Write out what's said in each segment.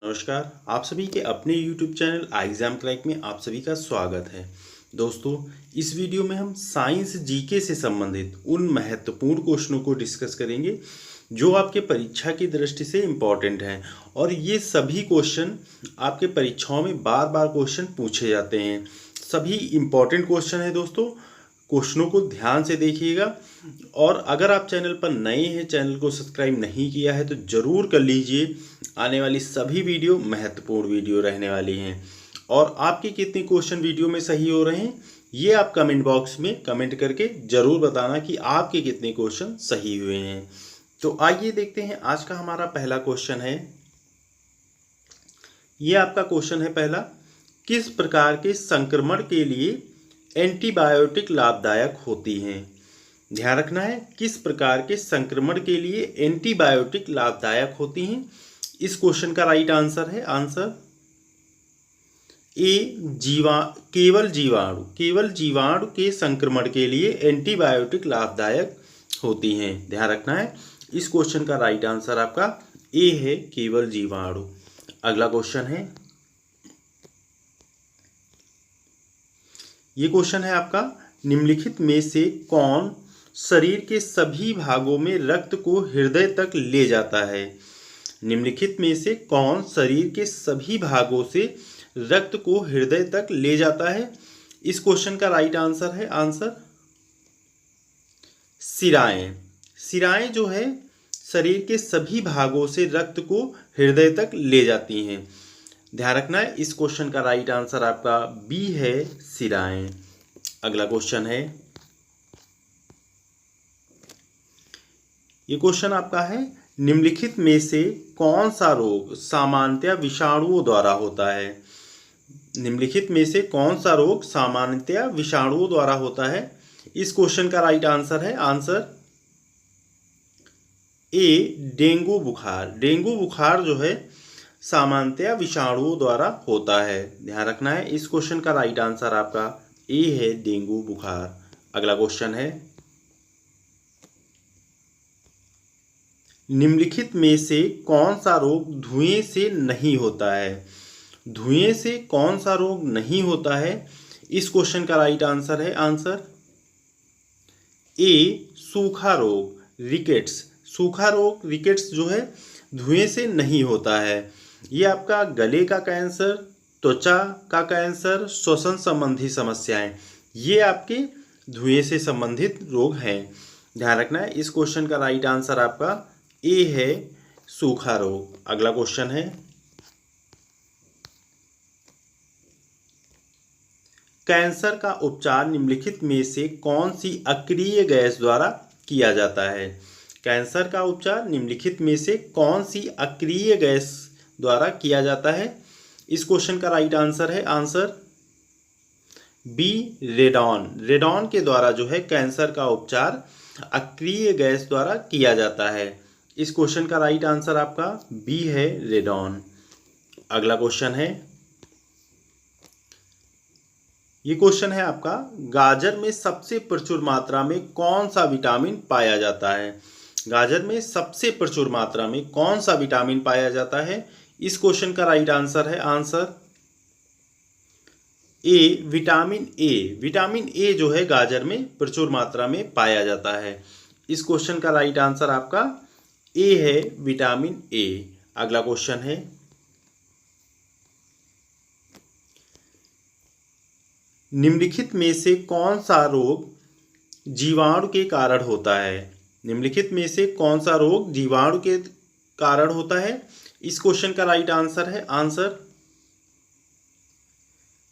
नमस्कार। आप सभी के अपने YouTube चैनल एग्जाम क्रैक में आप सभी का स्वागत है। दोस्तों, इस वीडियो में हम साइंस जीके से संबंधित उन महत्वपूर्ण क्वेश्चनों को डिस्कस करेंगे जो आपके परीक्षा की दृष्टि से इम्पॉर्टेंट हैं। और ये सभी क्वेश्चन आपके परीक्षाओं में बार बार क्वेश्चन पूछे जाते हैं। सभी इम्पॉर्टेंट क्वेश्चन है दोस्तों, क्वेश्चनों को ध्यान से देखिएगा। और अगर आप चैनल पर नए हैं, चैनल को सब्सक्राइब नहीं किया है तो ज़रूर कर लीजिए। आने वाली सभी वीडियो महत्वपूर्ण वीडियो रहने वाली हैं। और आपके कितने क्वेश्चन वीडियो में सही हो रहे हैं ये आप कमेंट बॉक्स में कमेंट करके ज़रूर बताना कि आपके कितने क्वेश्चन सही हुए हैं। तो आइए देखते हैं, आज का हमारा पहला क्वेश्चन है। ये आपका क्वेश्चन है पहला, किस प्रकार के संक्रमण के लिए एंटीबायोटिक लाभदायक होती हैं। ध्यान रखना है, किस प्रकार के संक्रमण के लिए एंटीबायोटिक लाभदायक होती हैं। इस क्वेश्चन का राइट आंसर है आंसर ए, केवल जीवाणु के संक्रमण के लिए एंटीबायोटिक लाभदायक होती हैं। ध्यान रखना है, इस क्वेश्चन का राइट आंसर आपका ए है, केवल जीवाणु। अगला क्वेश्चन है, ये क्वेश्चन है आपका, निम्नलिखित में से कौन शरीर के सभी भागों में रक्त को हृदय तक ले जाता है। निम्नलिखित में से कौन शरीर के सभी भागों से रक्त को हृदय तक ले जाता है। इस क्वेश्चन का राइट आंसर है आंसर शिराएं। शिराएं जो है शरीर के सभी भागों से रक्त को हृदय तक ले जाती हैं। ध्यान रखना है, इस क्वेश्चन का राइट आंसर आपका बी है, शिराएं। अगला क्वेश्चन है, ये क्वेश्चन आपका है, निम्नलिखित में से कौन सा रोग सामान्यतया विषाणुओं द्वारा होता है। निम्नलिखित में से कौन सा रोग सामान्यतया विषाणुओं द्वारा होता है। इस क्वेश्चन का राइट आंसर है आंसर ए, डेंगू बुखार। डेंगू बुखार जो है सामान्यतया विषाणुओं द्वारा होता है। ध्यान रखना है, इस क्वेश्चन का राइट आंसर आपका ए है, डेंगू बुखार। अगला क्वेश्चन है, निम्नलिखित में से कौन सा रोग धुएं से नहीं होता है। धुएं से कौन सा रोग नहीं होता है। इस क्वेश्चन का राइट आंसर है आंसर ए, सूखा रोग, रिकेट्स। सूखा रोग रिकेट्स जो है धुएं से नहीं होता है। ये आपका गले का कैंसर, त्वचा का कैंसर, श्वसन संबंधी समस्याएं, ये आपके धुएं से संबंधित रोग हैं। ध्यान रखना है, इस क्वेश्चन का राइट आंसर आपका ए है, सूखा रोग। अगला क्वेश्चन है, कैंसर का उपचार निम्नलिखित में से कौन सी अक्रिय गैस द्वारा किया जाता है। कैंसर का उपचार निम्नलिखित में से कौन सी अक्रिय गैस द्वारा किया जाता है। इस क्वेश्चन का राइट आंसर है आंसर बी, रेडॉन। रेडॉन के द्वारा जो है कैंसर का उपचार अक्रिय गैस द्वारा किया जाता है। इस क्वेश्चन का राइट आंसर आपका बी है, रेडॉन। अगला क्वेश्चन है, ये क्वेश्चन है आपका, गाजर में सबसे प्रचुर मात्रा में कौन सा विटामिन पाया जाता है। गाजर में सबसे प्रचुर मात्रा में कौन सा विटामिन पाया जाता है। इस क्वेश्चन का राइट आंसर है answer A, vitamin A. Vitamin A जो है गाजर में प्रचुर मात्रा में पाया जाता है। इस क्वेश्चन का राइट आंसर आपका ए है, विटामिन ए। अगला क्वेश्चन है, निम्नलिखित में से कौन सा रोग जीवाणु के कारण होता है। निम्नलिखित में से कौन सा रोग जीवाणु के कारण होता है। इस क्वेश्चन का राइट आंसर है आंसर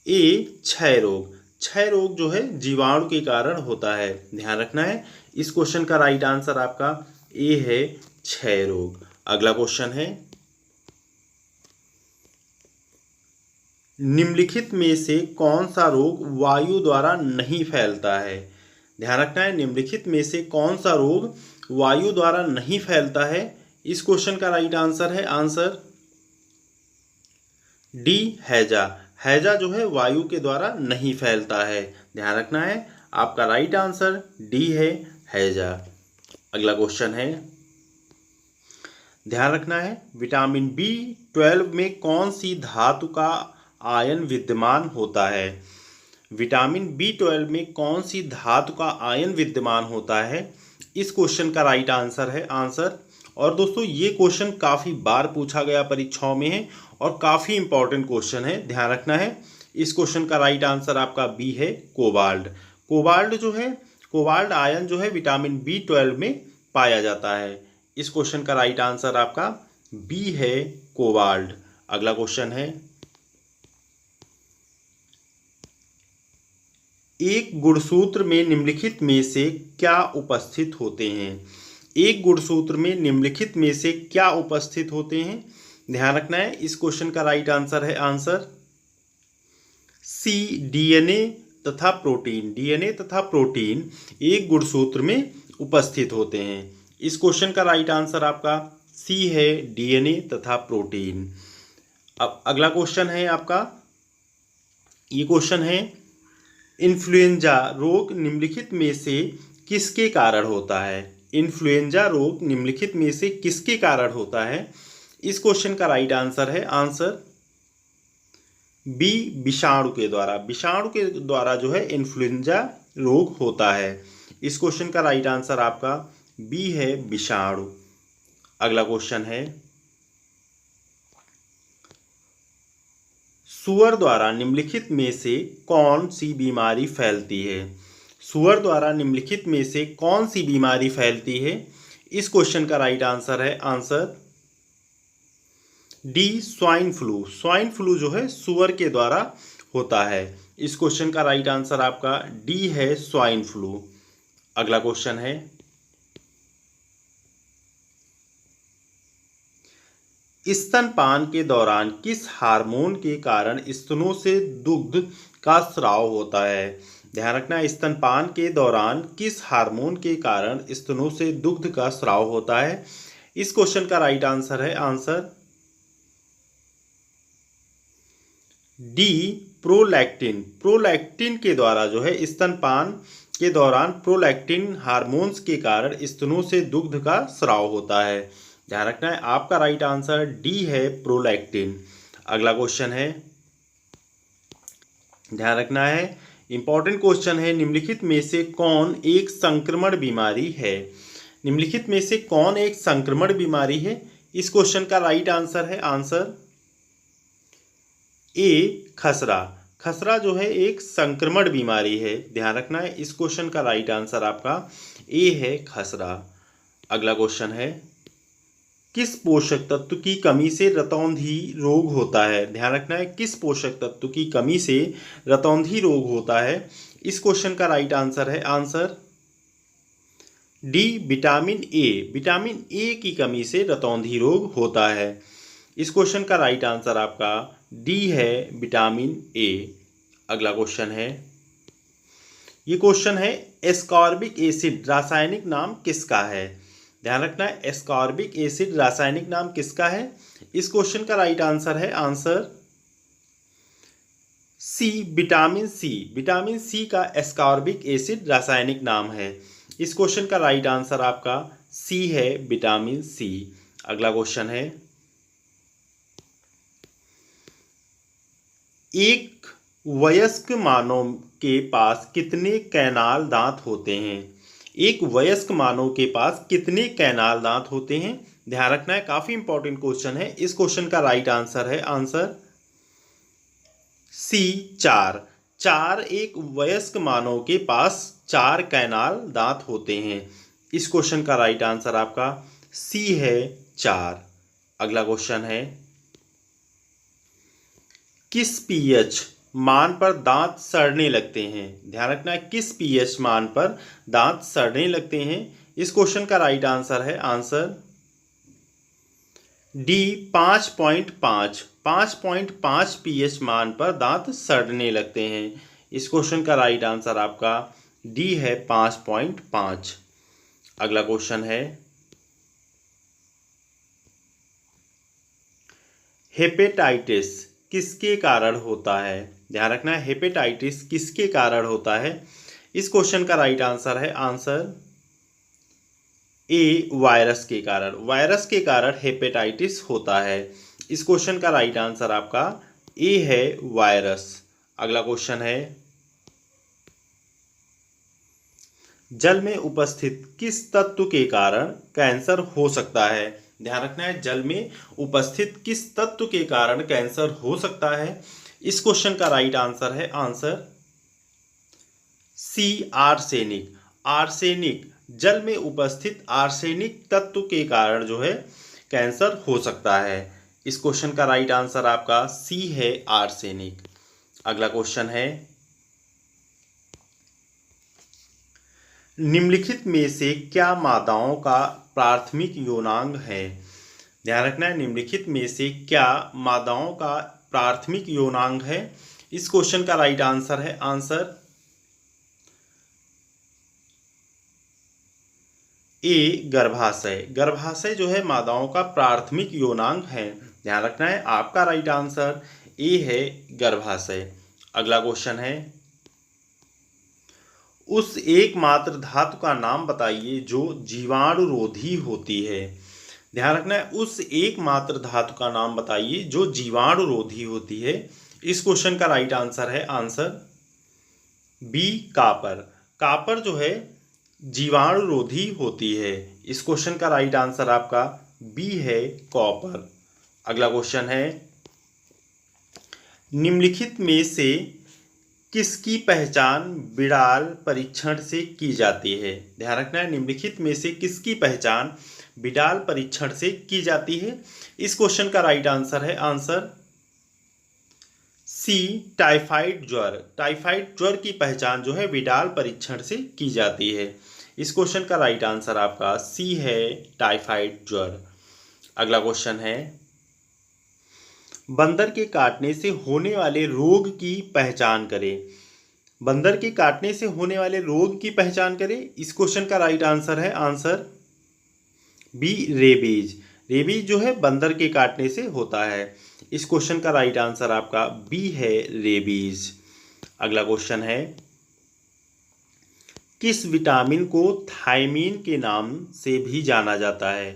ए, क्षय रोग। क्षय रोग जो है जीवाणु के कारण होता है। ध्यान रखना है, इस क्वेश्चन का राइट आंसर आपका ए है, क्षय रोग। अगला क्वेश्चन है, निम्नलिखित में से कौन सा रोग वायु द्वारा नहीं फैलता है। ध्यान रखना है, निम्नलिखित में से कौन सा रोग वायु द्वारा नहीं फैलता है। इस क्वेश्चन का राइट आंसर है आंसर डी, हैजा। हैजा जो है वायु के द्वारा नहीं फैलता है। ध्यान रखना है, आपका राइट आंसर डी है, हैजा। अगला क्वेश्चन है, ध्यान रखना है। विटामिन B12 में कौन सी धातु का आयन विद्यमान होता है? विटामिन B12 में कौन सी धातु का आयन विद्यमान होता है? इस क्वेश्चन का राइट आंसर है आंसर। और दोस्तों ये क्वेश्चन काफ़ी बार पूछा गया परीक्षाओं में है और काफ़ी इंपॉर्टेंट क्वेश्चन है, ध्यान रखना है। इस क्वेश्चन का राइट आंसर आपका बी है, कोबाल्ट। कोबाल्ट जो है, कोबाल्ट आयन जो है विटामिन B12 में पाया जाता है। इस क्वेश्चन का राइट आंसर आपका बी है, कोबाल्ट। अगला क्वेश्चन है, एक गुणसूत्र में निम्नलिखित में से क्या उपस्थित होते हैं? एक गुणसूत्र में निम्नलिखित में से क्या उपस्थित होते हैं? ध्यान रखना है। इस क्वेश्चन का राइट आंसर है आंसर सी, डीएनए तथा प्रोटीन। डीएनए तथा प्रोटीन एक गुणसूत्र में उपस्थित होते हैं। इस क्वेश्चन का राइट आंसर आपका सी है, डीएनए तथा प्रोटीन। अब अगला क्वेश्चन है आपका, ये क्वेश्चन है, इन्फ्लुएंजा रोग निम्नलिखित में से किसके कारण होता है? इन्फ्लुएंजा रोग निम्नलिखित में से किसके कारण होता है? इस क्वेश्चन का राइट आंसर है आंसर बी, विषाणु के द्वारा। विषाणु के द्वारा जो है इन्फ्लुएंजा रोग होता है। इस क्वेश्चन का राइट आंसर आपका बी है, विषाणु। अगला क्वेश्चन है, सुअर द्वारा निम्नलिखित में से कौन सी बीमारी फैलती है? सुअर द्वारा निम्नलिखित में से कौन सी बीमारी फैलती है? इस क्वेश्चन का राइट आंसर है answer D, swine flu. Swine flu जो है सुअर के द्वारा होता है। इस क्वेश्चन का राइट आंसर आपका डी है, स्वाइन फ्लू। अगला क्वेश्चन है, स्तनपान के दौरान किस हार्मोन के कारण स्तनों से दुग्ध का स्राव होता है? ध्यान रखना, स्तनपान के दौरान किस हार्मोन के कारण स्तनों से दुग्ध का स्राव होता है? इस क्वेश्चन का राइट आंसर है आंसर डी, प्रोलैक्टिन। प्रोलैक्टिन के द्वारा जो है स्तनपान के दौरान प्रोलैक्टिन हार्मोन्स के कारण स्तनों से दुग्ध का स्राव होता है। ध्यान रखना है, आपका राइट आंसर डी है, प्रोलैक्टिन। अगला क्वेश्चन है, ध्यान रखना है, इंपॉर्टेंट क्वेश्चन है, निम्नलिखित में से कौन एक संक्रमण बीमारी है? निम्नलिखित में से कौन एक संक्रमण बीमारी है? इस क्वेश्चन का राइट आंसर है आंसर ए, खसरा। खसरा जो है एक संक्रमण बीमारी है। ध्यान रखना है, इस क्वेश्चन का राइट आंसर आपका ए है, खसरा। अगला क्वेश्चन है, किस पोषक तत्व की कमी से रतौंधी रोग होता है? ध्यान रखना है, किस पोषक तत्व की कमी से रतौंधी रोग होता है? इस क्वेश्चन का राइट आंसर है answer D, vitamin A. Vitamin A की कमी से रतौंधी रोग होता है। इस क्वेश्चन का राइट आंसर आपका डी है, विटामिन ए। अगला क्वेश्चन है, ये क्वेश्चन है, एस्कॉर्बिक एसिड रासायनिक नाम किसका है? ध्यान रखना है, एस्कॉर्बिक एसिड रासायनिक नाम किसका है? इस क्वेश्चन का राइट आंसर है answer C, vitamin C. Vitamin C का एस्कॉर्बिक एसिड रासायनिक नाम है। इस क्वेश्चन का राइट आंसर आपका सी है, विटामिन सी। अगला क्वेश्चन है, एक वयस्क मानव के पास कितने कैनाल दांत होते हैं? एक वयस्क मानव के पास कितने कैनाल दांत होते हैं? ध्यान रखना है, काफी इंपॉर्टेंट क्वेश्चन है। इस क्वेश्चन का राइट आंसर है आंसर सी, 4। 4 एक वयस्क मानव के पास 4 कैनाल दांत होते हैं। इस क्वेश्चन का राइट आंसर आपका सी है, 4। अगला क्वेश्चन है, किस पीएच मान पर दांत सड़ने लगते हैं? ध्यान रखना है, किस पीएच मान पर दांत सड़ने लगते हैं? इस क्वेश्चन का राइट आंसर है आंसर डी, 5.5। 5.5 पीएच मान पर दांत सड़ने लगते हैं। इस क्वेश्चन का राइट आंसर आपका डी है, 5.5। अगला क्वेश्चन है, हेपेटाइटिस किसके कारण होता है? ध्यान रखना है, हेपेटाइटिस किसके कारण होता है? इस क्वेश्चन का राइट आंसर है आंसर ए वायरस के कारण, वायरस के कारण हेपेटाइटिस होता है। इस क्वेश्चन का राइट आंसर आपका ए है वायरस। अगला क्वेश्चन है, जल में उपस्थित किस तत्व के कारण कैंसर हो सकता है? ध्यान रखना है, जल में उपस्थित किस तत्व के कारण कैंसर हो सकता है। इस क्वेश्चन का राइट आंसर है आंसर सी आर्सेनिक। आर्सेनिक, जल में उपस्थित आर्सेनिक तत्व के कारण जो है कैंसर हो सकता है। इस क्वेश्चन का राइट आंसर आपका सी है आर्सेनिक। अगला क्वेश्चन है, निम्नलिखित में से क्या मादाओं का प्राथमिक यौनांग है? ध्यान रखना है, निम्नलिखित में से क्या मादाओं का प्राथमिक यौनांग है। इस क्वेश्चन का राइट आंसर है आंसर ए गर्भाशय। गर्भाशय जो है मादाओं का प्राथमिक यौनांग है। ध्यान रखना है, आपका राइट आंसर ए है गर्भाशय। अगला क्वेश्चन है, उस एकमात्र धातु का नाम बताइए जो जीवाणुरोधी होती है। ध्यान रखना है, उस एकमात्र धातु का नाम बताइए जो जीवाणुरोधी होती है। इस क्वेश्चन का राइट आंसर है आंसर बी कापर। कापर जो है जीवाणुरोधी होती है। इस क्वेश्चन का राइट आंसर आपका बी है कॉपर। अगला क्वेश्चन है, निम्नलिखित में से किसकी पहचान बिडाल परीक्षण से की जाती है? ध्यान रखना है, निम्नलिखित में से किसकी पहचान बिडाल परीक्षण से की जाती है। इस क्वेश्चन का राइट आंसर है आंसर सी टाइफाइड ज्वर। टाइफाइड ज्वर की पहचान जो है बिडाल परीक्षण से की जाती है। इस क्वेश्चन का राइट आंसर आपका सी है टाइफाइड ज्वर। अगला क्वेश्चन है, बंदर के काटने से होने वाले रोग की पहचान करें। बंदर के काटने से होने वाले रोग की पहचान करें। इस क्वेश्चन का राइट आंसर है आंसर बी रेबीज। रेबीज जो है बंदर के काटने से होता है। इस क्वेश्चन का राइट आंसर आपका बी है रेबीज। अगला क्वेश्चन है, किस विटामिन को थायमीन के नाम से भी जाना जाता है?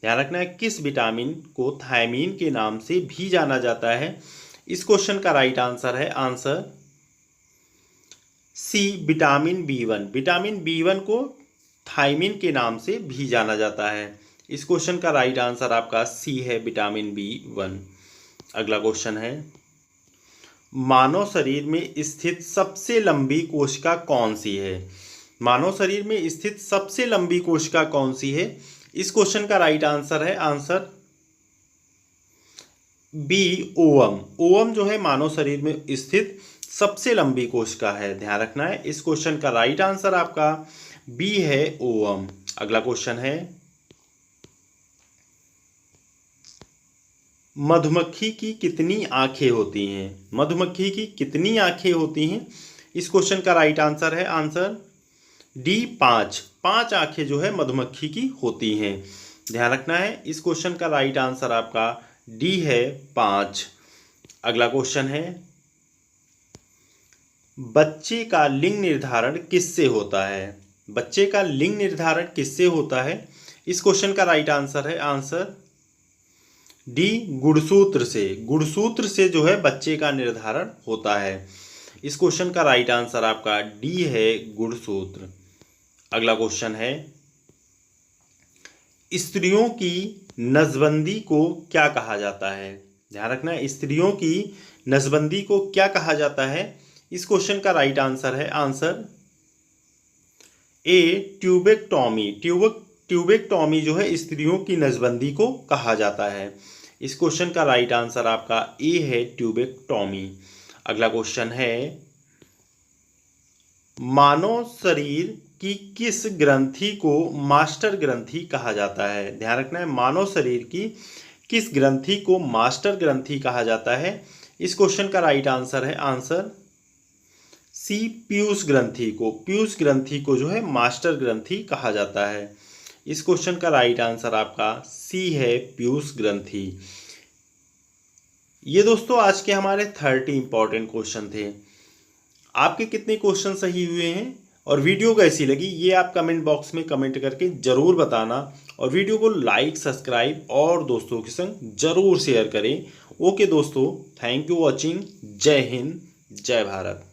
ध्यान रखना है, किस विटामिन को थायमीन के नाम से भी जाना जाता है। इस क्वेश्चन का राइट आंसर है answer C vitamin B one. Vitamin B one को थायमीन के नाम से भी जाना जाता है। इस क्वेश्चन का राइट आंसर आपका सी है विटामिन बी1। अगला क्वेश्चन है, मानव शरीर में स्थित सबसे लंबी कोशिका कौन सी है? मानव शरीर में स्थित सबसे लंबी कोशिका कौन सी है? इस क्वेश्चन का राइट आंसर है आंसर बी ओवम। ओवम जो है मानव शरीर में स्थित सबसे लंबी कोशिका है। ध्यान रखना है, इस क्वेश्चन का राइट आंसर आपका बी है ओवम। अगला क्वेश्चन है, मधुमक्खी की कितनी आंखें होती हैं? मधुमक्खी की कितनी आंखें होती हैं? इस क्वेश्चन का राइट आंसर है आंसर डी 5। 5 आंखें जो है मधुमक्खी की होती हैं। ध्यान रखना है, इस क्वेश्चन का राइट आंसर आपका डी है 5। अगला क्वेश्चन है, बच्चे का लिंग निर्धारण किससे होता है? बच्चे का लिंग निर्धारण किससे होता है? इस क्वेश्चन का राइट आंसर है आंसर डी गुणसूत्र से। गुणसूत्र से जो है बच्चे का निर्धारण होता है। इस क्वेश्चन का राइट आंसर आपका डी है गुणसूत्र। अगला क्वेश्चन है, स्त्रियों की नसबंदी को क्या कहा जाता है? ध्यान रखना है, स्त्रियों की नसबंदी को क्या कहा जाता है? इस क्वेश्चन का राइट आंसर है आंसर ए ट्यूबेक्टॉमी। ट्यूबेक्टॉमी जो है स्त्रियों की नसबंदी को कहा जाता है। इस क्वेश्चन का राइट आंसर आपका ए है ट्यूबेक्टॉमी। अगला क्वेश्चन है, मानव शरीर की किस ग्रंथि को मास्टर ग्रंथि कहा जाता है? ध्यान रखना है, मानव शरीर की किस ग्रंथि को मास्टर ग्रंथि कहा जाता है? इस क्वेश्चन का राइट आंसर है आंसर सी पीयूष ग्रंथि को। पीयूष ग्रंथि को जो है मास्टर ग्रंथि कहा जाता है। इस क्वेश्चन का राइट आंसर आपका सी है पीयूष ग्रंथि। ये दोस्तों आज के हमारे 30 इंपॉर्टेंट क्वेश्चन थे। आपके कितने क्वेश्चन सही हुए हैं और वीडियो कैसी लगी ये आप कमेंट बॉक्स में कमेंट करके ज़रूर बताना, और वीडियो को लाइक, सब्सक्राइब और दोस्तों के संग ज़रूर शेयर करें। ओके दोस्तों, थैंक यू वॉचिंग। जय हिंद, जय भारत।